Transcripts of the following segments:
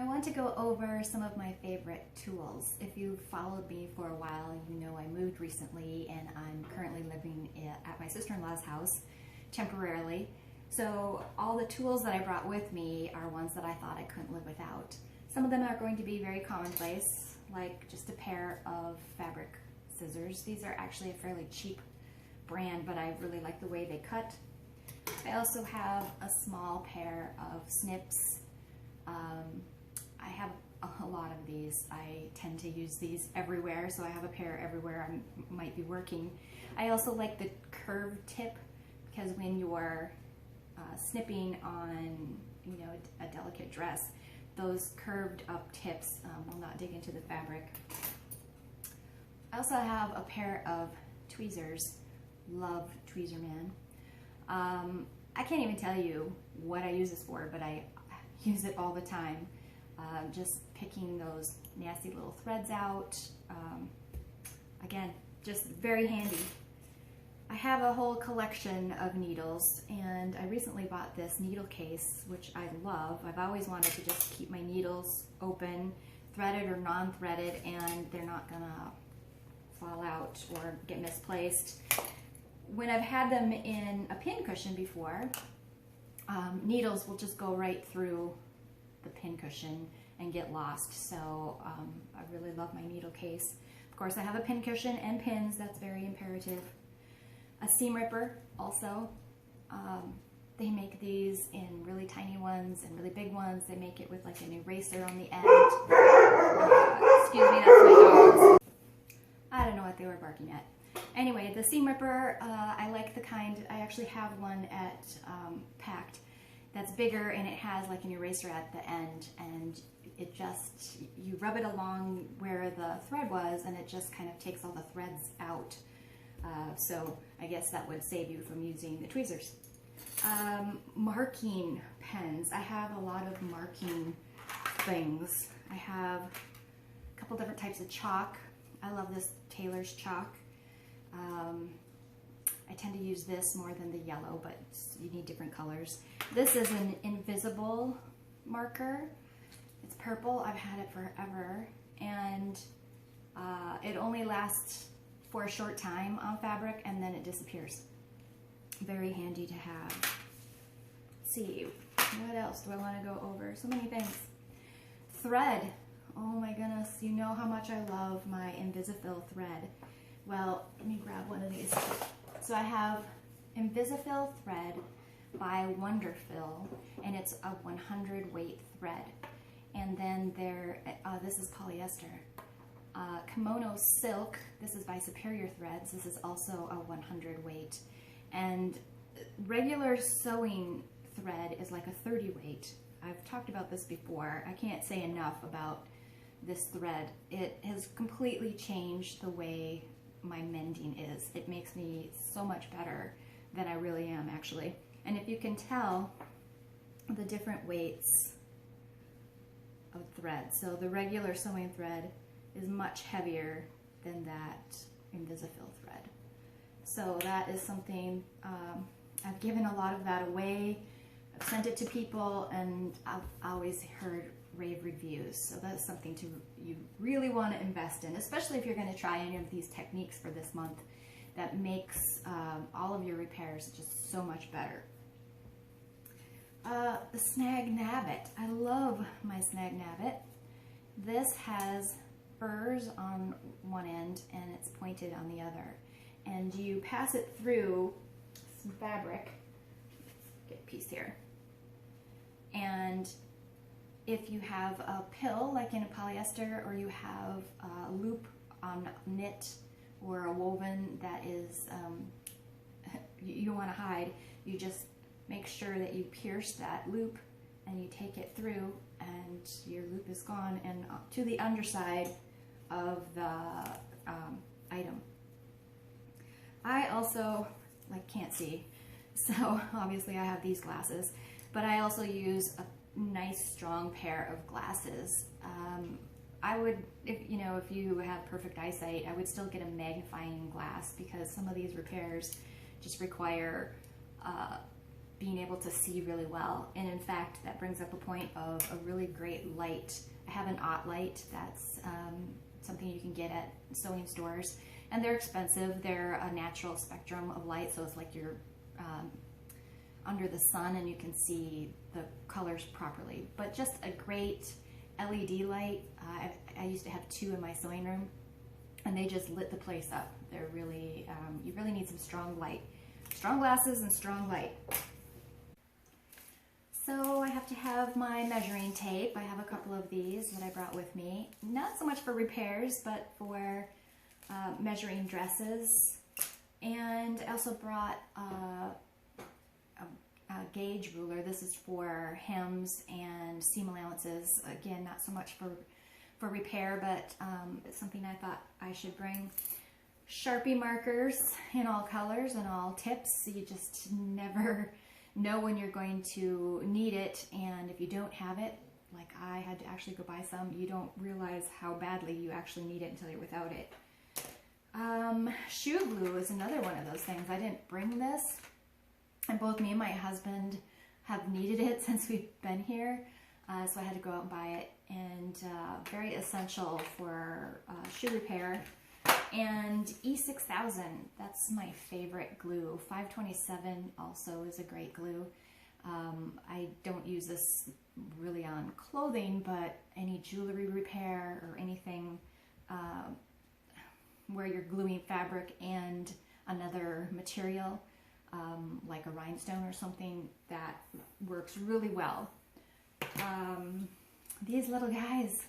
I want to go over some of my favorite tools. If you've followed me for a while, you know I moved recently and I'm currently living at my sister-in-law's house temporarily. So all the tools that I brought with me are ones that I thought I couldn't live without. Some of them are going to be very commonplace, like just a pair of fabric scissors. These are actually a fairly cheap brand, but I really like the way they cut. I also have a small pair of snips. I have a lot of these. I tend to use these everywhere, so I have a pair everywhere I might be working. I also like the curved tip because when you're snipping on, you know, a delicate dress, those curved up tips will not dig into the fabric. I also have a pair of tweezers. Love Tweezer Man. I can't even tell you what I use this for, but I use it all the time. Just picking those nasty little threads out. Again, just very handy. I have a whole collection of needles, and I recently bought this needle case, which I love. I've always wanted to just keep my needles open, threaded or non-threaded, and they're not gonna fall out or get misplaced. When I've had them in a pin cushion before, needles will just go right through the pin cushion and get lost. So I really love my needle case. Of course, I have a pin cushion and pins. That's very imperative. A seam ripper also. They make these in really tiny ones and really big ones. They make it with like an eraser on the end. Excuse me, that's my dogs. I don't know what they were barking at. Anyway, the seam ripper, I like the kind, I actually have one at Packed that's bigger, and it has like an eraser at the end, and it just, you rub it along where the thread was and it just kind of takes all the threads out. So I guess that would save you from using the tweezers. Marking pens. I have a lot of marking things. I have a couple different types of chalk. I love this Taylor's chalk. I tend to use this more than the yellow, but you need different colors. This is an invisible marker. It's purple. I've had it forever, and it only lasts for a short time on fabric and then it disappears. Very handy to have. Let's see, what else do I want to go over? So many things. Thread. Oh my goodness, you know how much I love my Invisifil thread. Well, let me grab one of these. So I have Invisifil thread by Wonderfil, and it's a 100 weight thread. And then this is polyester. Kimono silk, this is by Superior Threads. This is also a 100 weight. And regular sewing thread is like a 30 weight. I've talked about this before. I can't say enough about this thread. It has completely changed the way my mending is. It makes me so much better than I really am, actually. And if you can tell the different weights of thread. So the regular sewing thread is much heavier than that Invisifil thread. So that is something, I've given a lot of that away. I've sent it to people, and I've always heard rave reviews. So that's something you really want to invest in, especially if you're going to try any of these techniques for this month. That makes all of your repairs just so much better. The Snag Nabbit. I love my Snag Nabbit. This has burrs on one end and it's pointed on the other. And you pass it through some fabric. Get a piece here. And if you have a pill, like in a polyester, or you have a loop on knit or a woven that is you don't want to hide, you just make sure that you pierce that loop and you take it through, and your loop is gone and to the underside of the item. I also can't see, so obviously I have these glasses, but I also use a nice strong pair of glasses. I would, if you have perfect eyesight, I would still get a magnifying glass, because some of these repairs just require being able to see really well. And in fact, that brings up a point of a really great light. I have an Ott light. That's something you can get at sewing stores, and they're expensive. They're a natural spectrum of light, so it's like you're under the sun and you can see the colors properly. But just a great LED light. I used to have 2 in my sewing room, and they just lit the place up. They're really, you really need some strong light. Strong glasses and strong light. So I have to have my measuring tape. I have a couple of these that I brought with me. Not so much for repairs, but for measuring dresses. And I also brought a gauge ruler. This is for hems and seam allowances. Again, not so much for repair, but it's something I thought I should bring. Sharpie markers in all colors and all tips. You just never know when you're going to need it, and if you don't have it, like I had to actually go buy some, you don't realize how badly you actually need it until you're without it. Shoe glue is another one of those things. I didn't bring this, and both me and my husband have needed it since we've been here, so I had to go out and buy it, and very essential for shoe repair. And E6000, that's my favorite glue. 527 also is a great glue. I don't use this really on clothing, but any jewelry repair or anything where you're gluing fabric and another material, like a rhinestone or something, that works really well. These little guys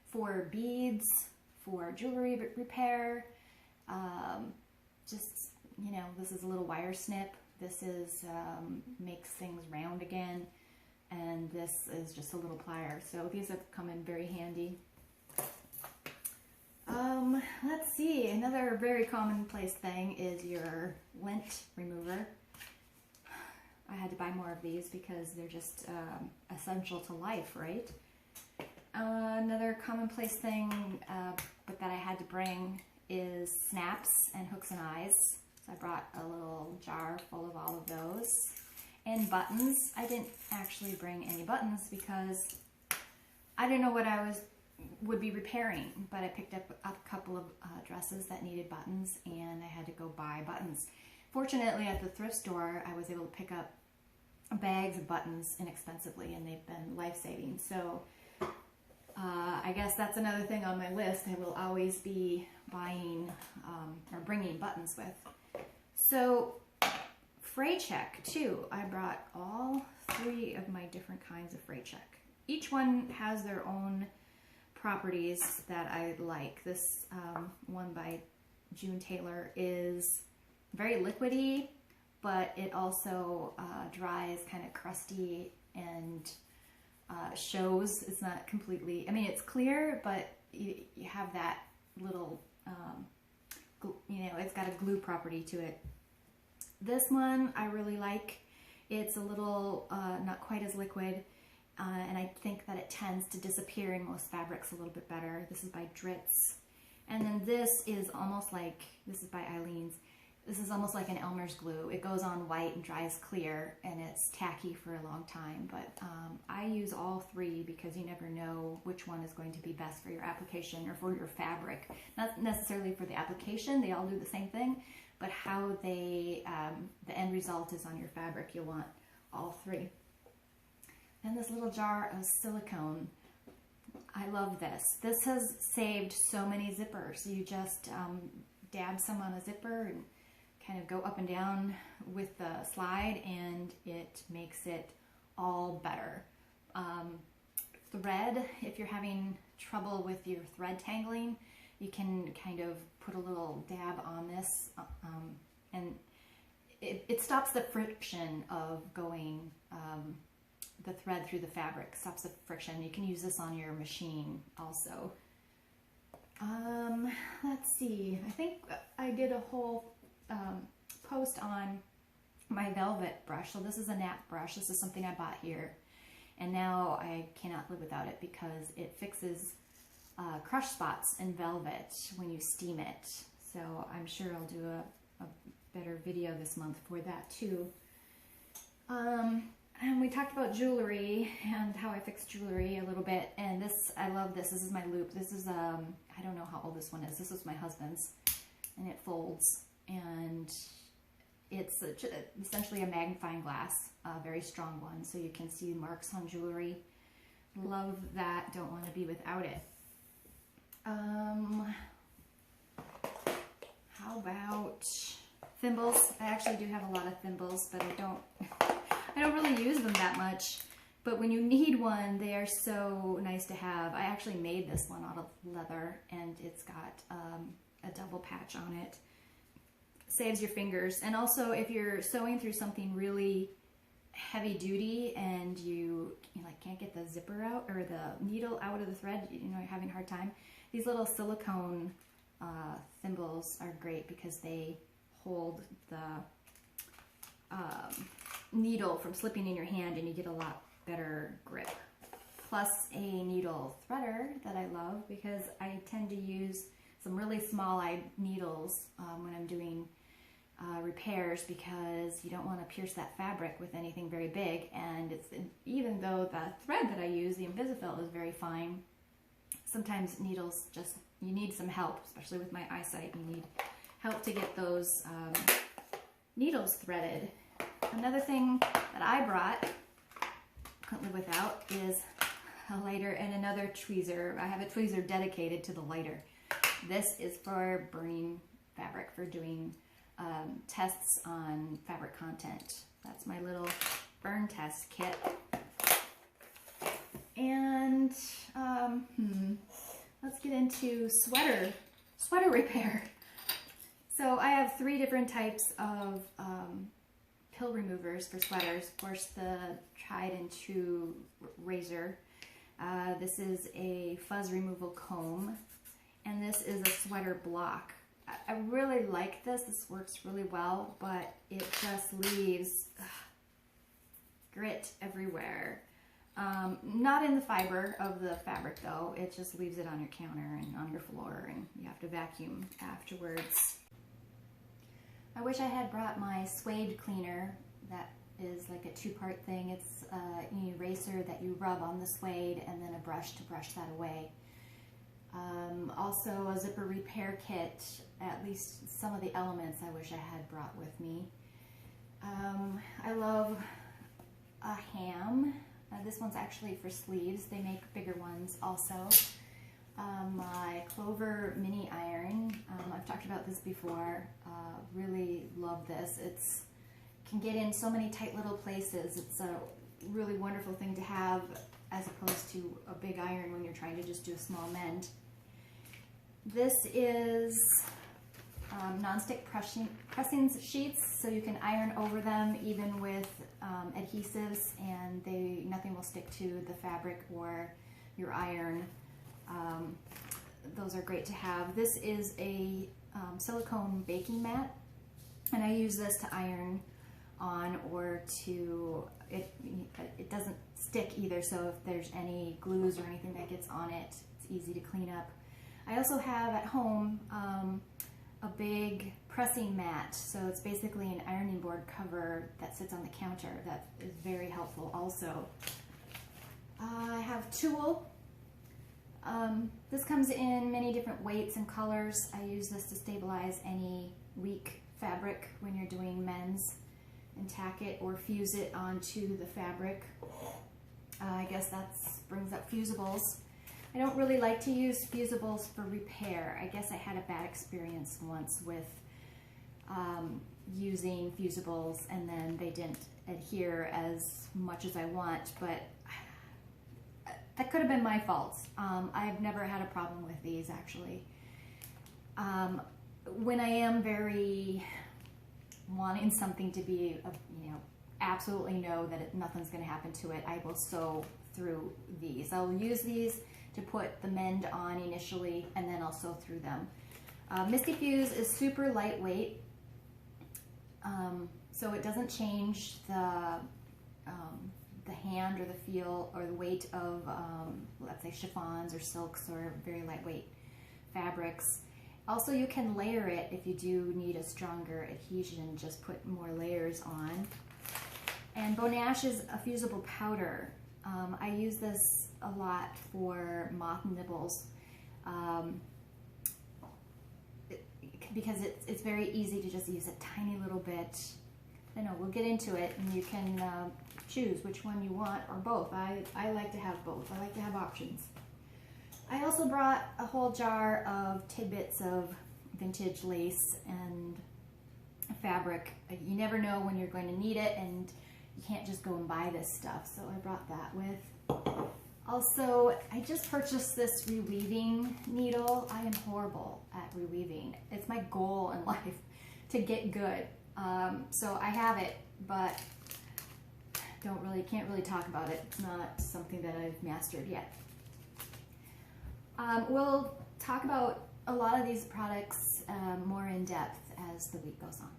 for beads, for jewelry repair, just, you know, this is a little wire snip. This is, makes things round again. And this is just a little plier. So these have come in very handy. Let's see, another very commonplace thing is your lint remover. I had to buy more of these because they're just essential to life, right? Another commonplace thing but that I had to bring is snaps and hooks and eyes. So I brought a little jar full of all of those. And buttons. I didn't actually bring any buttons because I didn't know what I would be repairing, but I picked up a couple of dresses that needed buttons, and I had to go buy buttons. Fortunately, at the thrift store, I was able to pick up bags of buttons inexpensively, and they've been life-saving. So I guess that's another thing on my list. I will always be buying or bringing buttons with. So fray check too. I brought all 3 of my different kinds of fray check. Each one has their own properties that I like. This one by June Taylor is very liquidy, but it also dries kind of crusty and shows. It's not completely, I mean, it's clear, but you have that little, you know, it's got a glue property to it. This one I really like. It's a little, not quite as liquid, and I think that it tends to disappear in most fabrics a little bit better. This is by Dritz. And then this is almost like, this is by Eileen's. This is almost like an Elmer's glue. It goes on white and dries clear, and it's tacky for a long time. But I use all 3 because you never know which one is going to be best for your application or for your fabric. Not necessarily for the application, they all do the same thing, but how they, the end result is on your fabric. You'll want all 3. And this little jar of silicone. I love this. This has saved so many zippers. You just dab some on a zipper and kind of go up and down with the slide, and it makes it all better. Thread, if you're having trouble with your thread tangling, you can kind of put a little dab on this, and it stops the friction of going the thread through the fabric, stops the friction. You can use this on your machine also. Let's see, I think I did a whole post on my velvet brush. So this is a nap brush. This is something I bought here, and now I cannot live without it because it fixes crush spots in velvet when you steam it. So I'm sure I'll do a better video this month for that too. And we talked about jewelry and how I fix jewelry a little bit. And this, I love this. This is my loop. This is, I don't know how old this one is. This was my husband's. And it folds. And it's essentially a magnifying glass. A very strong one. So you can see marks on jewelry. Love that. Don't want to be without it. How about thimbles? I actually do have a lot of thimbles, but I don't really use them that much. But when you need one, they are so nice to have. I actually made this one out of leather, and it's got a double patch on it. Saves your fingers. And also, if you're sewing through something really heavy duty and you like can't get the zipper out or the needle out of the thread, you know, you're having a hard time, these little silicone thimbles are great because they hold the needle from slipping in your hand, and you get a lot better grip. Plus a needle threader that I love because I tend to use some really small eye needles when I'm doing repairs, because you don't want to pierce that fabric with anything very big. And it's, even though the thread that I use, the Invisifil, is very fine, sometimes needles just, you need some help, especially with my eyesight. You need help to get those needles threaded. Another thing that I brought, couldn't live without, is a lighter and another tweezer. I have a tweezer dedicated to the lighter. This is for burning fabric, for doing tests on fabric content. That's my little burn test kit. And let's get into sweater repair. So I have 3 different types of pill removers for sweaters. Of course, the tried and true razor. This is a fuzz removal comb, and this is a sweater block. I really like this. This works really well, but it just leaves grit everywhere. Not in the fiber of the fabric though. It just leaves it on your counter and on your floor, and you have to vacuum afterwards. I wish I had brought my suede cleaner. That is like a 2-part thing. It's an eraser that you rub on the suede and then a brush to brush that away. Also a zipper repair kit, at least some of the elements I wish I had brought with me. I love a ham. This one's actually for sleeves. They make bigger ones also. My Clover mini iron. I've talked about this before. Really love this. It's can get in so many tight little places. It's a really wonderful thing to have as opposed to a big iron when you're trying to just do a small mend. This is non-stick pressing sheets, so you can iron over them even with adhesives, and nothing will stick to the fabric or your iron. Those are great to have. This is a silicone baking mat, and I use this to iron on, or to, it doesn't stick either, so if there's any glues or anything that gets on it, it's easy to clean up. I also have at home a big pressing mat, so it's basically an ironing board cover that sits on the counter. That is very helpful also. I have tulle. This comes in many different weights and colors. I use this to stabilize any weak fabric when you're doing mends, and tack it or fuse it onto the fabric. I guess that brings up fusibles. I don't really like to use fusibles for repair. I guess I had a bad experience once with using fusibles, and then they didn't adhere as much as I want, but that could have been my fault. I've never had a problem with these, actually. When I am very wanting something to be, absolutely know that nothing's going to happen to it, I will sew through these. I'll use these to put the mend on initially, and then I'll sew through them. Misty Fuse is super lightweight, so it doesn't change the hand or the feel or the weight of, let's say, chiffons or silks or very lightweight fabrics. Also, you can layer it if you do need a stronger adhesion, just put more layers on. And Bone Ash is a fusible powder. I use this a lot for moth nibbles because it's very easy to just use a tiny little bit. I know, we'll get into it, and you can choose which one you want, or both. I like to have both. I like to have options. I also brought a whole jar of tidbits of vintage lace and fabric. You never know when you're going to need it, and you can't just go and buy this stuff, so I brought that with. Also, I just purchased this reweaving needle. I am horrible at reweaving. It's my goal in life to get good. So I have it, but can't really talk about it. It's not something that I've mastered yet. We'll talk about a lot of these products more in depth as the week goes on.